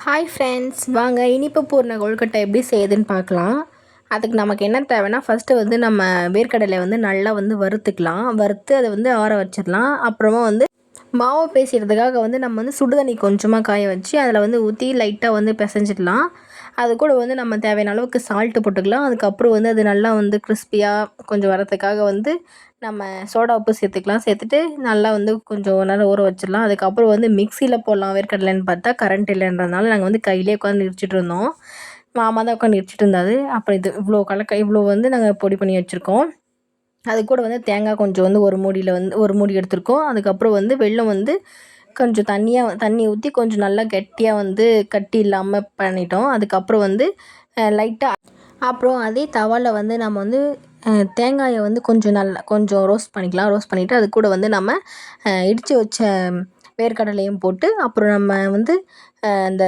Hi friends, வாங்க இனிப்பு பூர்ண கொழுக்கட்டை எப்படி செய்யுதுன்னு பார்க்கலாம். அதுக்கு நமக்கு என்ன தேவைன்னா, ஃபஸ்ட்டு வந்து நம்ம வேர்க்கடலையை வந்து நல்லா வந்து வறுத்துக்கலாம். வறுத்து அதை வந்து ஆற வச்சிடலாம். அப்புறமா வந்து மாவு பேசுகிறதுக்காக வந்து நம்ம வந்து சுடுதண்ணி கொஞ்சமாக காய வச்சு அதில் வந்து ஊற்றி லைட்டாக வந்து பிசைஞ்சிடலாம். அது கூட வந்து நம்ம தேவையான அளவுக்கு சால்ட்டு போட்டுக்கலாம். அதுக்கப்புறம் வந்து அது நல்லா வந்து கிறிஸ்பியாக கொஞ்சம் வரத்துக்காக வந்து நம்ம சோடா உப்பு சேர்த்துக்கலாம். சேர்த்துட்டு நல்லா வந்து கொஞ்சம் நேரம் ஊற வச்சிடலாம். அதுக்கப்புறம் வந்து மிக்சியில் போடலாம் வேர்க்கடலைன்னு பார்த்தா கரண்ட் இல்லைன்றதுனால நாங்கள் வந்து கையிலே உட்காந்து இடிச்சிட்டு இருந்தோம். மாமா தான் உட்காந்து இடிச்சிட்டு இருந்தாரு. அப்புறம் இது இவ்வளோ வந்து நாங்கள் பொடி பண்ணி வச்சுருக்கோம். அது கூட வந்து தேங்காய் கொஞ்சம் வந்து ஒரு மூடி எடுத்திருக்கோம். அதுக்கப்புறம் வந்து வெல்லம் வந்து கொஞ்சம் தண்ணி ஊற்றி கொஞ்சம் நல்லா கெட்டியாக வந்து கட்டி இல்லாமல் பண்ணிட்டோம். அதுக்கப்புறம் வந்து லைட்டாக அப்புறம் அதே தவாவில் வந்து நம்ம வந்து தேங்காயை வந்து கொஞ்சம் ரோஸ்ட் பண்ணிக்கலாம். ரோஸ்ட் பண்ணிவிட்டு அது கூட வந்து நம்ம இடித்து வச்ச வேர்க்கடலையும் போட்டு அப்புறம் நம்ம வந்து இந்த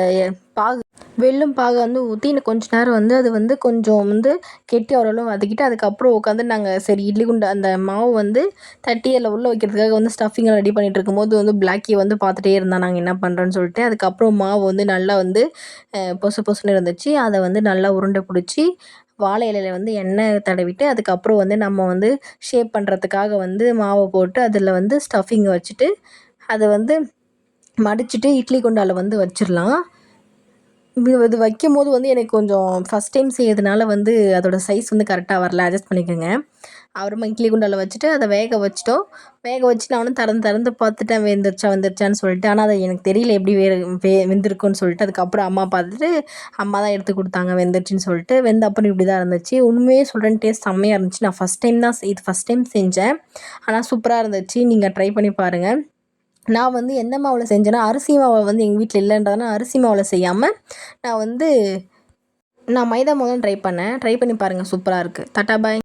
வெல்லம் பாகை வந்து ஊற்றி இன்னும் கொஞ்ச நேரம் வந்து அது வந்து கொஞ்சம் வந்து கெட்டி ஓரளவு வதக்கிட்டு அதுக்கப்புறம் உட்காந்து நாங்கள் சரி இட்லி குண்டு அந்த மாவு வந்து தட்டி அதில் உள்ளே வைக்கிறதுக்காக வந்து ஸ்டஃபிங்கை ரெடி பண்ணிகிட்டு இருக்கும்போது வந்து பிளாக்கி வந்து பார்த்துட்டே இருந்தால் நாங்கள் என்ன பண்ணுறோன்னு சொல்லிட்டு அதுக்கப்புறம் மாவு வந்து நல்லா வந்து பொசு பொசுன்னு இருந்துச்சு. அதை வந்து நல்லா உருண்டை பிடிச்சி வாழை இலையில் வந்து எண்ணெய் தடவிட்டு அதுக்கப்புறம் வந்து நம்ம வந்து ஷேப் பண்ணுறதுக்காக வந்து மாவை போட்டு அதில் வந்து ஸ்டஃபிங்கை வச்சுட்டு அதை வந்து மடிச்சுட்டு இட்லி குண்டாவில் வந்து வச்சிடலாம். இது வைக்கும்போது வந்து எனக்கு கொஞ்சம் ஃபஸ்ட் டைம் செய்யறதுனால வந்து அதோடய சைஸ் வந்து கரெக்டாக வரல, அட்ஜஸ்ட் பண்ணிக்கோங்க. அப்புறமா இட்லி குண்டாவில் வச்சுட்டு அதை வேக வச்சுட்டோம். வேக வச்சு நானும் திறந்து பார்த்துட்டேன் வெந்துருச்சான்னு சொல்லிட்டு. ஆனால் அது எனக்கு தெரியல எப்படி வெந்திருக்குன்னு சொல்லிட்டு. அதுக்கப்புறம் அம்மா பார்த்துட்டு அம்மா தான் எடுத்து கொடுத்தாங்க வெந்துருச்சுன்னு சொல்லிட்டு. வெந்த அப்புறம் இப்படி தான் இருந்துச்சு. உண்மையே சொல்கிறேன், டேஸ்ட் செம்மையாக இருந்துச்சு. நான் ஃபஸ்ட் டைம் செஞ்சேன். ஆனால் சூப்பராக இருந்துச்சு. நீங்கள் ட்ரை பண்ணி பாருங்கள். நான் வந்து எந்த மாவில் செஞ்சேன்னா, அரிசி மாவு வந்து எங்கள் வீட்டில் இல்லைன்றதுனால அரிசி மாவில் செய்யாமல் நான் மைதா மாவு தான் ட்ரை பண்ணேன். ட்ரை பண்ணி பாருங்கள், சூப்பராக இருக்குது. டாட்டா பாய்.